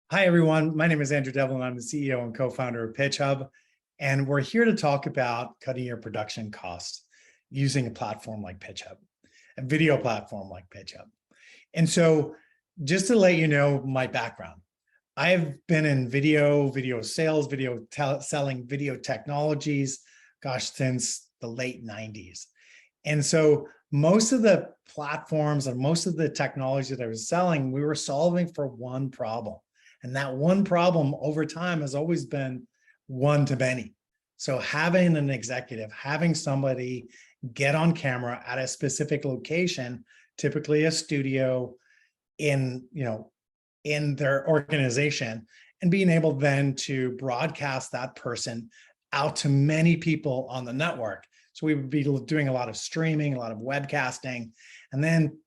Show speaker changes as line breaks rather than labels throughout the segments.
Hi, everyone. My name is Andrew Devlin. I'm the CEO and co-founder of PitchHub, and we're here to talk about cutting your production costs using a platform like PitchHub, a video platform like PitchHub. And so just to let you know my background, I've been in video sales, selling video technologies, gosh, since the late 90s. And so most of the platforms and most of the technology that I was selling, we were solving for one problem. And that one problem over time has always been one to many. So having an executive, having somebody get on camera at a specific location, typically a studio in their organization, and being able then to broadcast that person out to many people on the network. So we would be doing a lot of streaming, a lot of webcasting, and then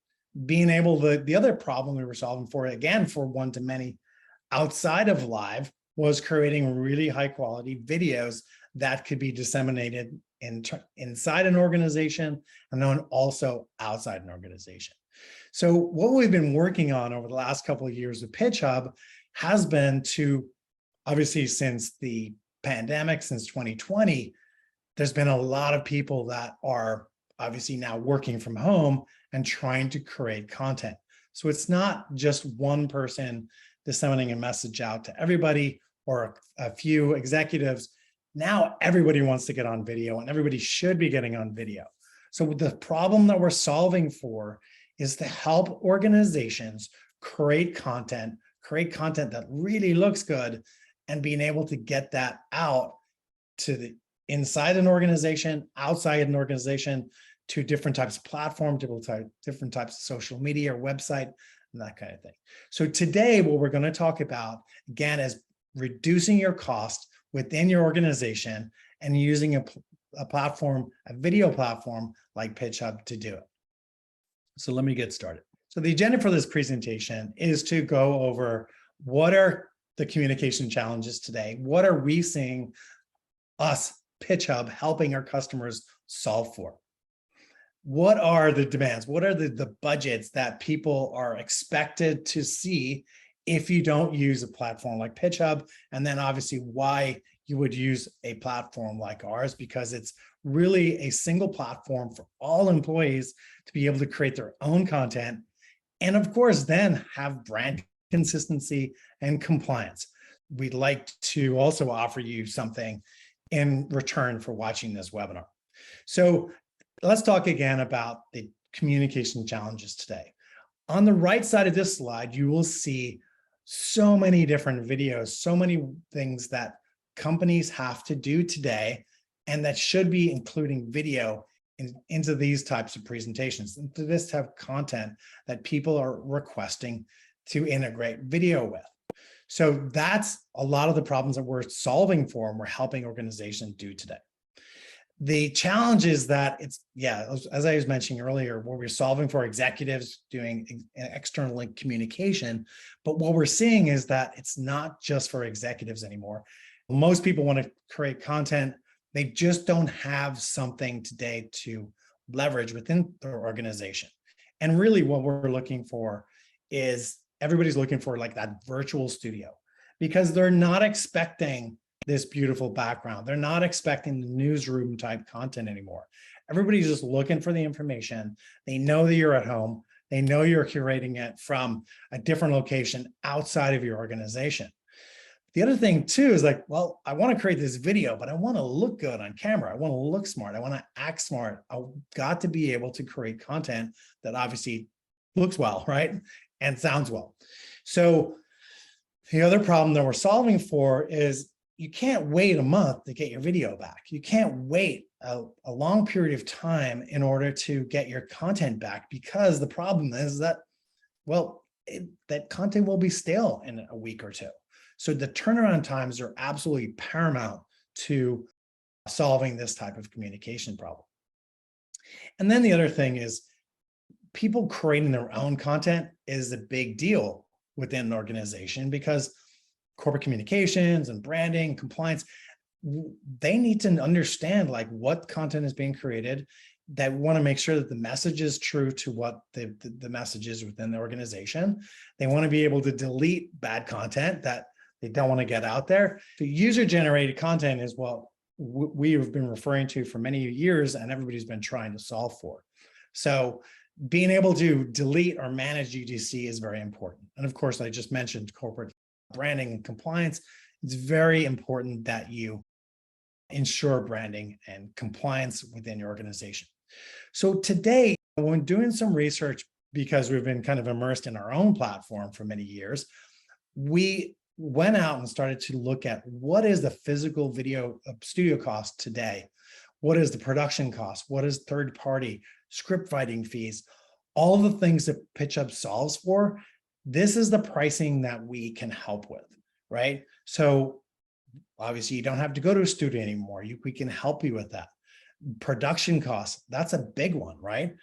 being able to, the other problem we were solving for, again, for one to many outside of live, was creating really high quality videos that could be disseminated inside an organization and then also outside an organization. So what we've been working on over the last couple of years with PitchHub has been to, obviously since the pandemic, since 2020, there's been a lot of people that are obviously now working from home and trying to create content. So it's not just one person disseminating a message out to everybody or a few executives. Now everybody wants to get on video, and everybody should be getting on video. So the problem that we're solving for is to help organizations create content that really looks good, and being able to get that out to the inside an organization, outside an organization, to different types of platforms, different types of social media or website, and that kind of thing. So today, what we're going to talk about, again, is reducing your cost within your organization and using a platform, a video platform like PitchHub to do it. So let me get started. So the agenda for this presentation is to go over what are the communication challenges today? What are we seeing us, PitchHub, helping our customers solve for? What are the demands? What are the budgets that people are expected to see if you don't use a platform like PitchHub? And then obviously why you would use a platform like ours, because it's really a single platform for all employees to be able to create their own content. And of course, then have brand consistency and compliance. We'd like to also offer you something in return for watching this webinar. So let's talk again about the communication challenges today. On the right side of this slide, you will see so many different videos, so many things that companies have to do today, and that should be including video into these types of presentations, into this type of content that people are requesting to integrate video with. So that's a lot of the problems that we're solving for and we're helping organizations do today. The challenge is that it's, as I was mentioning earlier, where we're solving for executives doing external communication, but what we're seeing is that it's not just for executives anymore. Most people want to create content. They just don't have something today to leverage within their organization. And really what we're looking for is, everybody's looking for like that virtual studio, because they're not expecting this beautiful background. They're not expecting the newsroom type content anymore. Everybody's just looking for the information. They know that you're at home. They know you're curating it from a different location outside of your organization. The other thing too is like, well, I want to create this video, but I want to look good on camera. I want to look smart. I want to act smart. I've got to be able to create content that obviously looks well, right? And sounds well. So the other problem that we're solving for is you can't wait a month to get your video back. You can't wait a long period of time in order to get your content back, because the problem is that, well, that content will be stale in a week or two. So the turnaround times are absolutely paramount to solving this type of communication problem. And then the other thing is, people creating their own content is a big deal within an organization, because corporate communications and branding, compliance, they need to understand like what content is being created. that want to make sure that the message is true to what the message is within the organization. They want to be able to delete bad content that they don't want to get out there. So user-generated content is what we have been referring to for many years, and everybody's been trying to solve for. So being able to delete or manage UGC is very important. And of course, I just mentioned corporate branding and compliance. It's very important that you ensure branding and compliance within your organization. So today, when doing some research, because we've been kind of immersed in our own platform for many years, we went out and started to look at what is the physical video studio cost today? What is the production cost? What is third-party script writing fees? All the things that PitchHub solves for, this is the pricing that we can help with, right? So obviously you don't have to go to a studio anymore. We can help you with that. Production costs, that's a big one, right?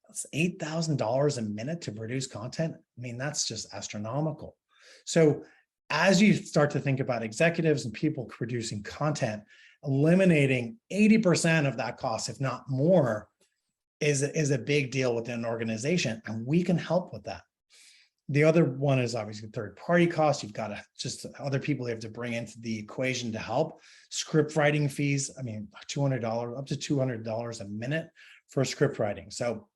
That's $8,000 a minute to produce content. I mean, that's just astronomical. So as you start to think about executives and people producing content, eliminating 80% of that cost, if not more, is a big deal within an organization, and we can help with that. The other one is obviously third-party costs. You've got to just other people you have to bring into the equation to help. Script writing fees, I mean, $200, up to $200 a minute for script writing. So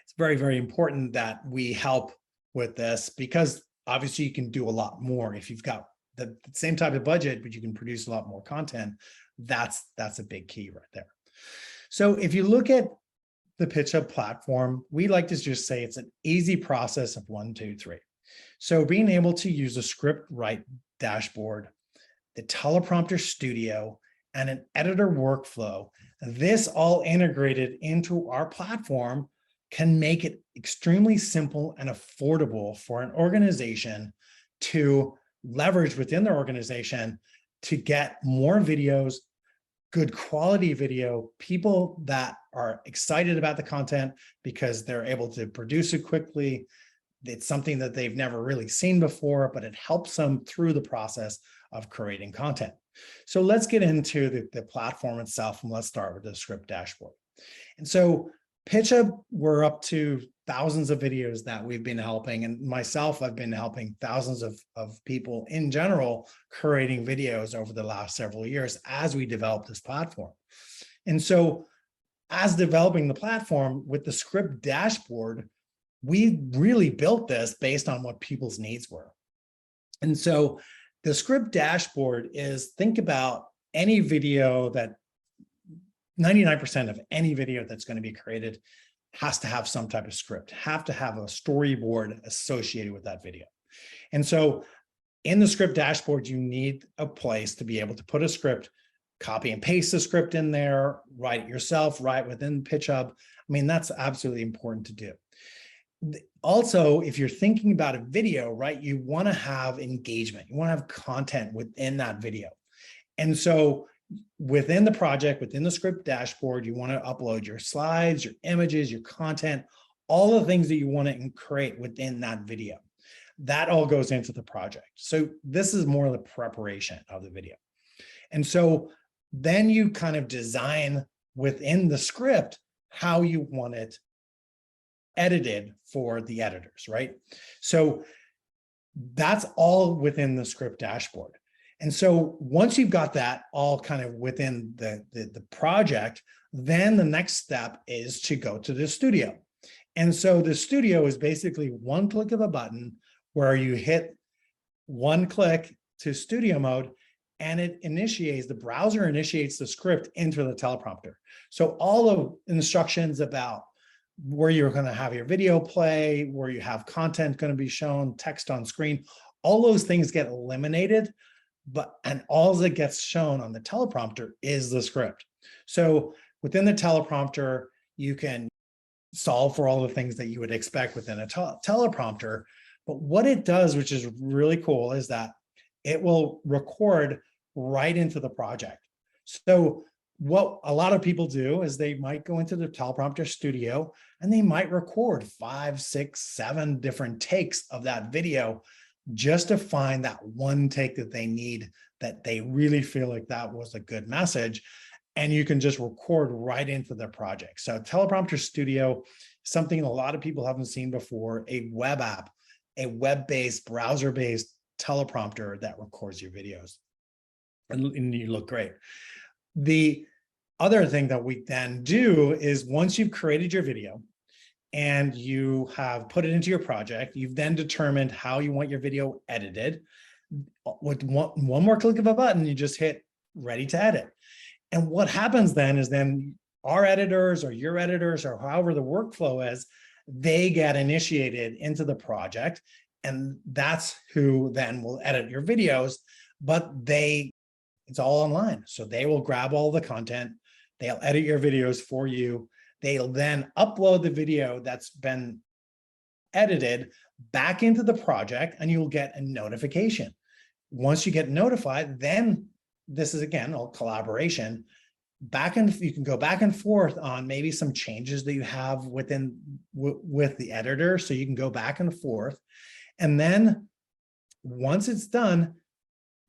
it's very, very important that we help with this, because obviously you can do a lot more if you've got the same type of budget, but you can produce a lot more content. That's a big key right there. So if you look at the PitchHub platform, we like to just say it's an easy process of 1, 2, 3. So being able to use a script write dashboard, the teleprompter studio, and an editor workflow, this all integrated into our platform can make it extremely simple and affordable for an organization to leverage within their organization to get more videos, good quality video, people that are excited about the content because they're able to produce it quickly. It's something that they've never really seen before, but it helps them through the process of creating content. So let's get into the platform itself, and let's start with the script dashboard. And so PitchHub, we're up to thousands of videos that we've been helping, and myself, I've been helping thousands of people in general creating videos over the last several years as we develop this platform. And so as developing the platform with the script dashboard, we really built this based on what people's needs were. And so the script dashboard is, think about any video that 99% of any video that's going to be created has to have some type of script, have to have a storyboard associated with that video. And so in the script dashboard, you need a place to be able to put a script, copy and paste the script in there, write it yourself, write within PitchHub. I mean, that's absolutely important to do. Also, if you're thinking about a video, right, you want to have engagement, you want to have content within that video. And so within the project, within the script dashboard, you want to upload your slides, your images, your content, all the things that you want to create within that video. That all goes into the project. So this is more the preparation of the video. And so then you kind of design within the script how you want it edited for the editors, right? So that's all within the script dashboard. And so once you've got that all kind of within the project, then the next step is to go to the studio. And so the studio is basically one click of a button where you hit one click to studio mode, and it initiates, the browser initiates the script into the teleprompter. So all of instructions about where you're going to have your video play, where you have content going to be shown, text on screen, all those things get eliminated. And all that gets shown on the teleprompter is the script. So within the teleprompter, you can solve for all the things that you would expect within a teleprompter. But what it does, which is really cool, is that it will record right into the project. So what a lot of people do is they might go into the teleprompter studio and they might record 5, 6, 7 different takes of that video just to find that one take that they need, that they really feel like that was a good message. and you can just record right into the project. So Teleprompter Studio is something a lot of people haven't seen before, a web app, a web-based, browser-based teleprompter that records your videos. And you look great. The other thing that we then do is once you've created your video and you have put it into your project, you've then determined how you want your video edited. With one more click of a button, you just hit ready to edit. And what happens then is then our editors or your editors or however the workflow is, they get initiated into the project, and that's who then will edit your videos, but it's all online. So they will grab all the content, they'll edit your videos for you. They'll then upload the video that's been edited back into the project, and you'll get a notification. Once you get notified, then this is again all collaboration. You can go back and forth on maybe some changes that you have with the editor. So you can go back and forth. And then once it's done,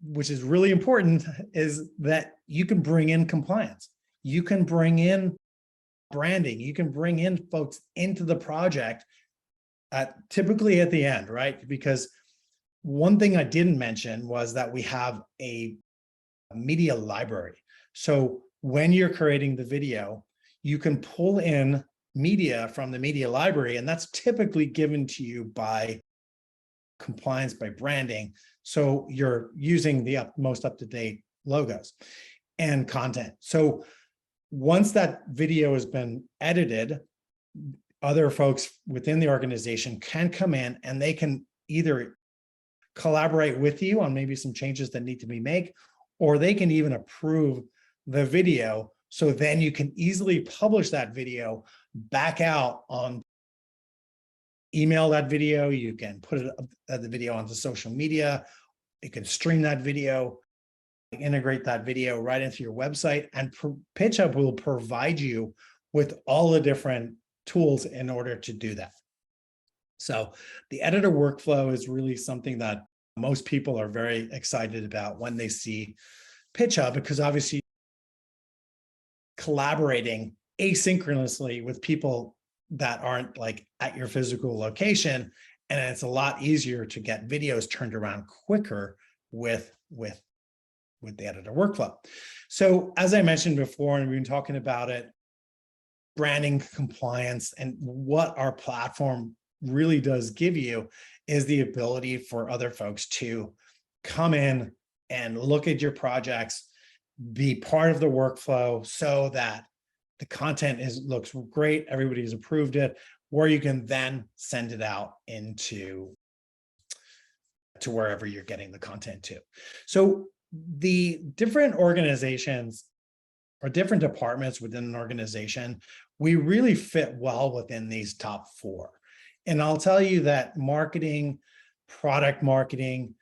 which is really important, is that you can bring in compliance. You can bring in branding. You can bring in folks into the project typically at the end, right? Because one thing I didn't mention was that we have a media library. So when you're creating the video, you can pull in media from the media library, and that's typically given to you by compliance, by branding. So you're using the most up-to-date logos and content. So once that video has been edited, other folks within the organization can come in and they can either collaborate with you on maybe some changes that need to be made, or they can even approve the video. So then you can easily publish that video back out on email that video. You can put the video onto social media. You can stream that video, integrate that video right into your website, and PitchHub will provide you with all the different tools in order to do that. So the editor workflow is really something that most people are very excited about when they see PitchHub, because obviously collaborating asynchronously with people that aren't like at your physical location, and it's a lot easier to get videos turned around quicker with the editor workflow. So as I mentioned before, and we've been talking about it, branding, compliance, and what our platform really does give you is the ability for other folks to come in and look at your projects, be part of the workflow so that the content looks great, everybody's approved it, where you can then send it out to wherever you're getting the content to. So the different organizations or different departments within an organization, we really fit well within these top four. And I'll tell you that marketing, product marketing,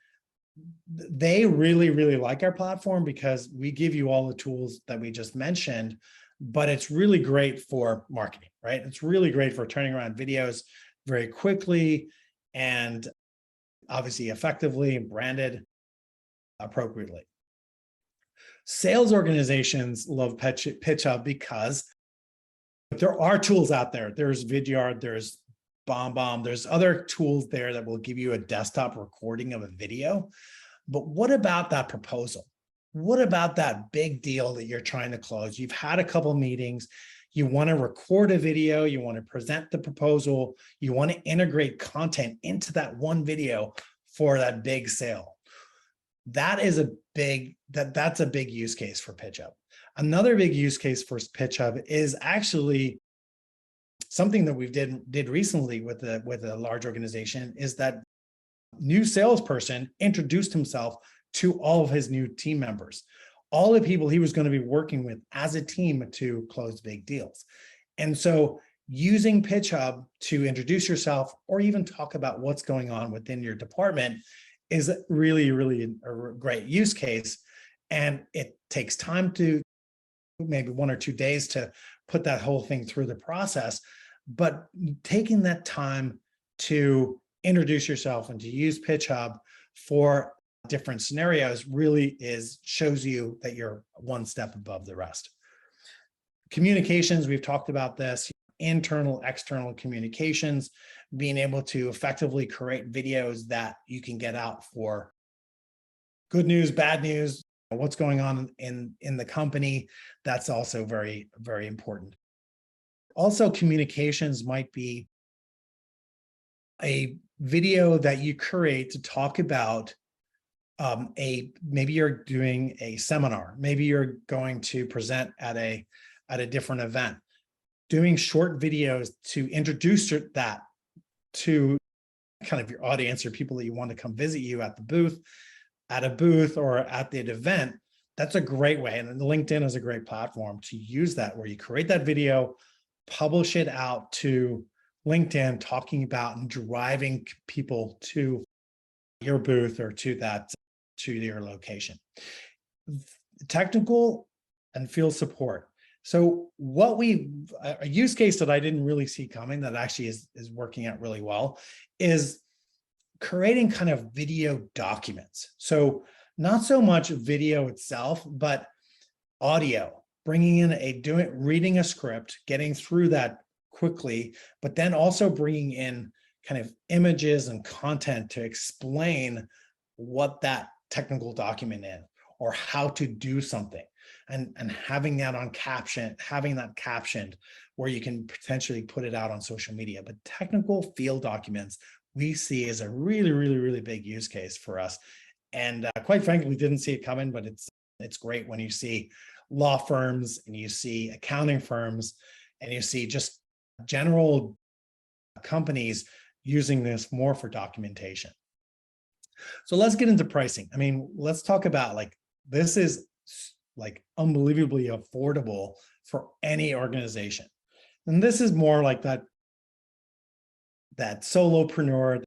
they really, really like our platform because we give you all the tools that we just mentioned, but it's really great for marketing, right? It's really great for turning around videos very quickly and obviously effectively and branded appropriately. Sales organizations love PitchHub because there are tools out there. There's Vidyard, there's BombBomb, there's other tools there that will give you a desktop recording of a video. But what about that proposal? What about that big deal that you're trying to close? You've had a couple meetings, you want to record a video, you want to present the proposal, you want to integrate content into that one video for that big sale. That's a big use case for PitchHub. Another big use case for PitchHub is actually something that we did recently with a large organization, is that new salesperson introduced himself to all of his new team members, all the people he was going to be working with as a team to close big deals. And so using PitchHub to introduce yourself or even talk about what's going on within your department is really, really a great use case. And it takes time, to maybe 1 or 2 days to put that whole thing through the process. But taking that time to introduce yourself and to use PitchHub for different scenarios really shows you that you're one step above the rest. Communications, we've talked about this, internal, external communications, being able to effectively create videos that you can get out for good news, bad news, what's going on in the company. That's also very, very important. Also, communications might be a video that you create to talk about maybe you're doing a seminar, maybe you're going to present at a different event, doing short videos to introduce that to kind of your audience or people that you want to come visit you at a booth or at the event. That's a great way. And LinkedIn is a great platform to use that, where you create that video, publish it out to LinkedIn, talking about and driving people to your booth or to your location. Technical and field support. So a use case that I didn't really see coming that actually is working out really well is creating kind of video documents. So not so much video itself, but audio, bringing in reading a script, getting through that quickly, but then also bringing in kind of images and content to explain what that technical document is or how to do something, and having that captioned where you can potentially put it out on social media. But technical field documents we see as a really, really, really big use case for us. And quite frankly, we didn't see it coming, but it's great when you see law firms and you see accounting firms and you see just general companies using this more for documentation. So let's get into pricing. I mean, let's talk about this is unbelievably affordable for any organization. And this is more like that solopreneur,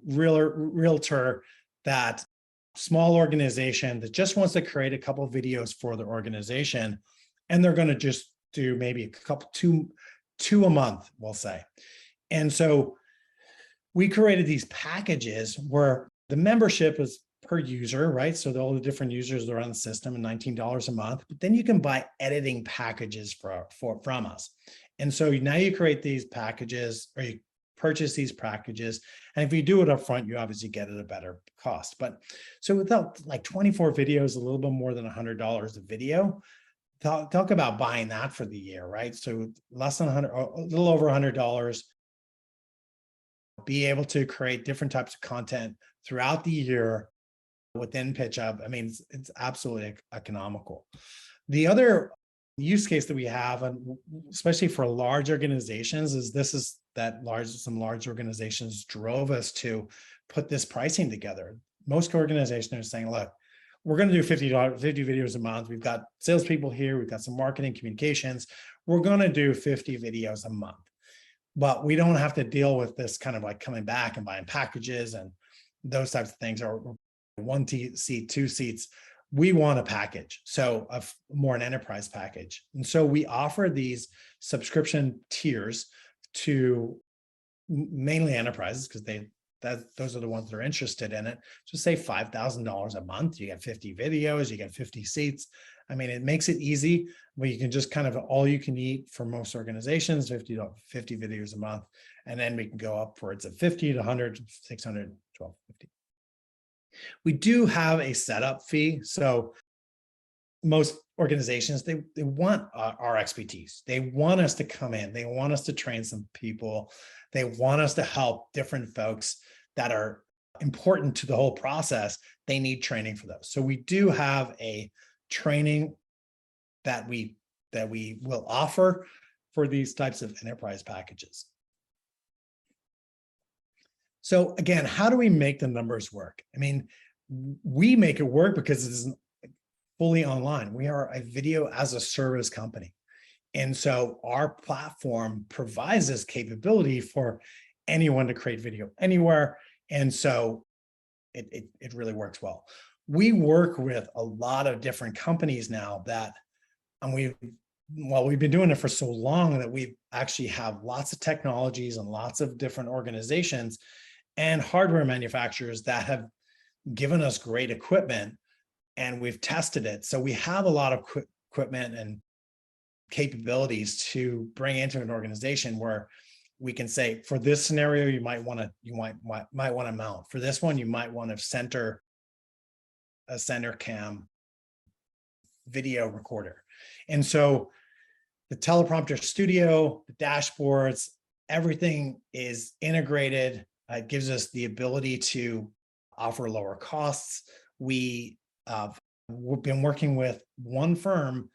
realtor, that small organization that just wants to create a couple of videos for their organization, and they're going to just do maybe a couple, two a month, we'll say. And so we created these packages where the membership is per user, right? So all the different users that are on the system, and $19 a month, but then you can buy editing packages from us. And so now you create these packages, or you purchase these packages. And if you do it up front, you obviously get at a better cost. But so without 24 videos, a little bit more than $100 a video, talk about buying that for the year, right? So less than 100, a little over $100, be able to create different types of content throughout the year within PitchHub. I mean, it's absolutely economical. The other use case that we have, and especially for large organizations, is some large organizations drove us to put this pricing together. Most organizations are saying, look, we're going to do 50 videos a month. We've got salespeople here. We've got some marketing communications. We're going to do 50 videos a month. But we don't have to deal with this kind of coming back and buying packages and those types of things, or one seat, two seats. We want a package, so more an enterprise package. And so we offer these subscription tiers to mainly enterprises, because those are the ones that are interested in it. So say $5,000 a month, you get 50 videos, you get 50 seats. I mean, it makes it easy where you can just kind of all you can eat for most organizations, 50 videos a month. And then we can go upwards of 50 to 100, 600, 1250. We do have a setup fee. So most organizations, they want our expertise. They want us to come in. They want us to train some people. They want us to help different folks that are important to the whole process. They need training for those. So we do have a training that we will offer for these types of enterprise packages. So again, how do we make the numbers work? I mean, we make it work because it is fully online. We are a video as a service company. And so our platform provides this capability for anyone to create video anywhere. And so it really works well. We work with a lot of different companies now and we've been doing it for so long that we actually have lots of technologies and lots of different organizations and hardware manufacturers that have given us great equipment, and we've tested it. So we have a lot of equipment and capabilities to bring into an organization where we can say, for this scenario, you might want to mount. For this one, you might want to center a center cam video recorder. And so the teleprompter studio, the dashboards, everything is integrated. It gives us the ability to offer lower costs. We've been working with one firm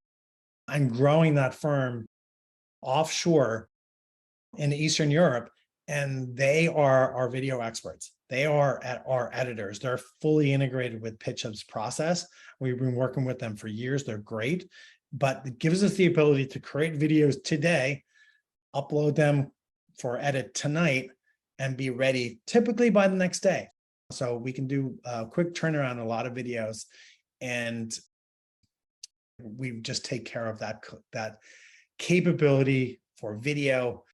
and growing that firm offshore in Eastern Europe, and they are our video experts. They are our editors. They're fully integrated with PitchHub's process. We've been working with them for years. They're great, but it gives us the ability to create videos today, upload them for edit tonight, and be ready typically by the next day. So we can do a quick turnaround on a lot of videos, and we just take care of that capability for video.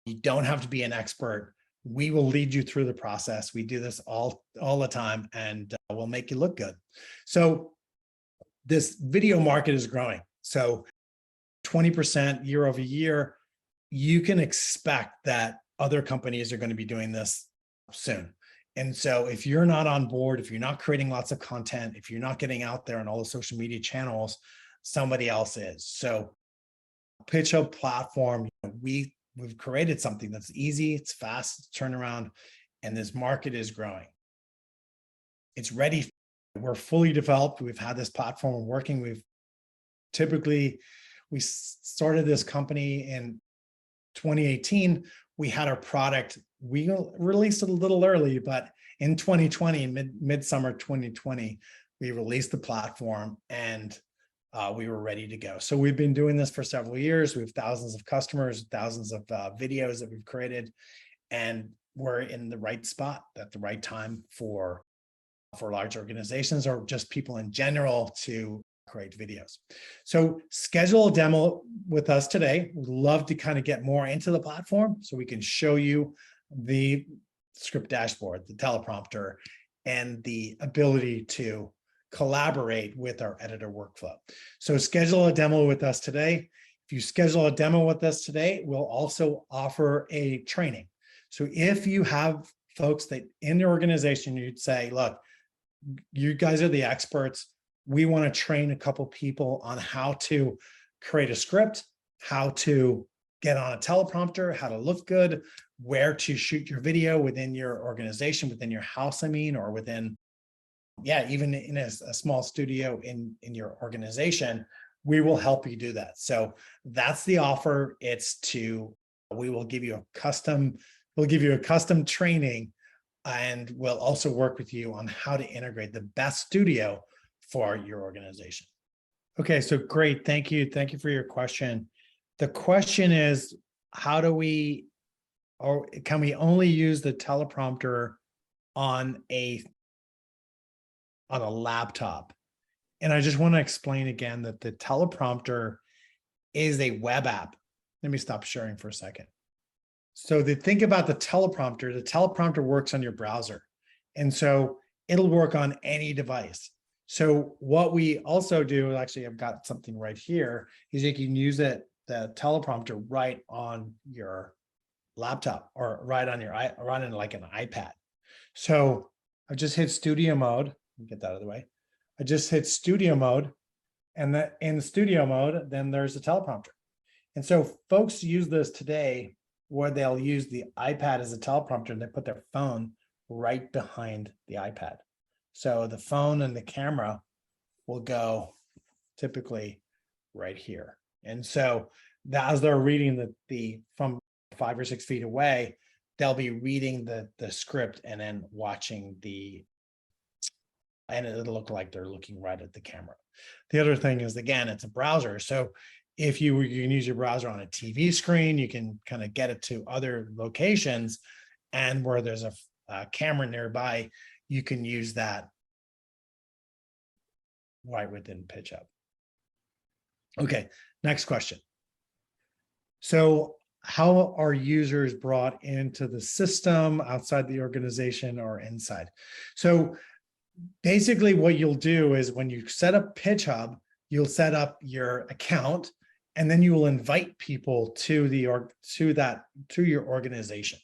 You don't have to be an expert. We will lead you through the process. We do this all the time, and we'll make you look good. So this video market is growing. So 20% year over year. You can expect that other companies are going to be doing this soon. And so if you're not on board, if you're not creating lots of content, if you're not getting out there on all the social media channels, somebody else is. So PitchHub platform, we've created something that's easy, it's fast, it's turnaround, and this market is growing. It's ready. We're fully developed. We've had this platform working. We started this company in 2018. We had our product. We released it a little early, but in 2020, midsummer 2020, we released the platform, and we were ready to go. So we've been doing this for several years. We have thousands of customers, thousands of videos that we've created, and we're in the right spot at the right time for large organizations or just people in general to create videos. So schedule a demo with us today. We'd love to kind of get more into the platform so we can show you the script dashboard, the teleprompter, and the ability to collaborate with our editor workflow. So schedule a demo with us today. If you schedule a demo with us today, we'll also offer a training. So if you have folks that in the organization, you'd say, look, you guys are the experts. We want to train a couple people on how to create a script, how to get on a teleprompter, how to look good, where to shoot your video within your organization, within your house, or within, even in a small studio in your organization. We will help you do that. So that's the offer. We will give you a custom training, and we'll also work with you on how to integrate the best studio for your organization. Okay, so great. Thank you. Thank you for your question. The question is, how do we, or can we only use the teleprompter on a laptop? And I just want to explain again that the teleprompter is a web app. Let me stop sharing for a second. So think about the teleprompter works on your browser. And so it'll work on any device. So what we also do, actually, I've got something right here, is you can use the teleprompter right on your laptop or right on like an iPad. So I just hit studio mode. Let me get that out of the way. I just hit studio mode, and in the studio mode, then there's the teleprompter. And so folks use this today where they'll use the iPad as a teleprompter, and they put their phone right behind the iPad. So the phone and the camera will go typically right here. And so as they're reading from 5 or 6 feet away, they'll be reading the script and then watching and it'll look like they're looking right at the camera. The other thing is, again, it's a browser. So if you can use your browser on a TV screen, you can kind of get it to other locations, and where there's a camera nearby, you can use that right within PitchHub. Okay, next question. So how are users brought into the system outside the organization or inside? So basically what you'll do is when you set up PitchHub, you'll set up your account, And then you will invite people to your organization.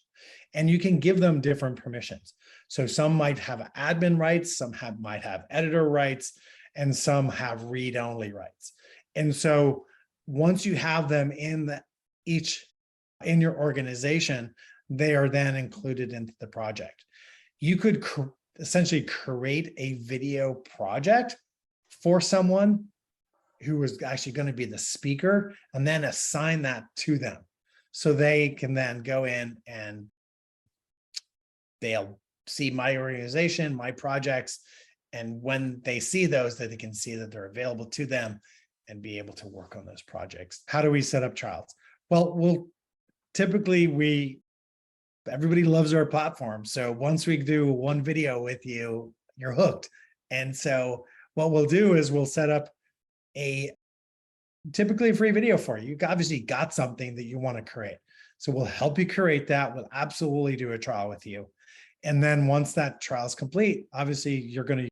And you can give them different permissions. So some might have admin rights, some might have editor rights, and some have read-only rights. And so once you have them in your organization, they are then included into the project. You could essentially create a video project for someone who is actually going to be the speaker, and then assign that to them. So they can then go in and they'll see my organization, my projects, and when they see those, that they can see that they're available to them and be able to work on those projects. How do we set up trials? Well, typically everybody loves our platform. So once we do one video with you, you're hooked. And so what we'll do is we'll set up typically a free video for you. You obviously got something that you want to create. So we'll help you create that. We'll absolutely do a trial with you. And then once that trial is complete, obviously you're going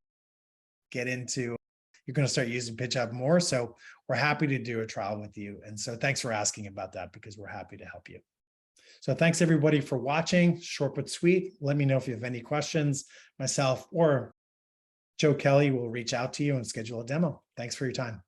to start using PitchHub more. So we're happy to do a trial with you. And so thanks for asking about that, because we're happy to help you. So thanks everybody for watching. Short but sweet. Let me know if you have any questions. Myself or Joe Kelly will reach out to you and schedule a demo. Thanks for your time.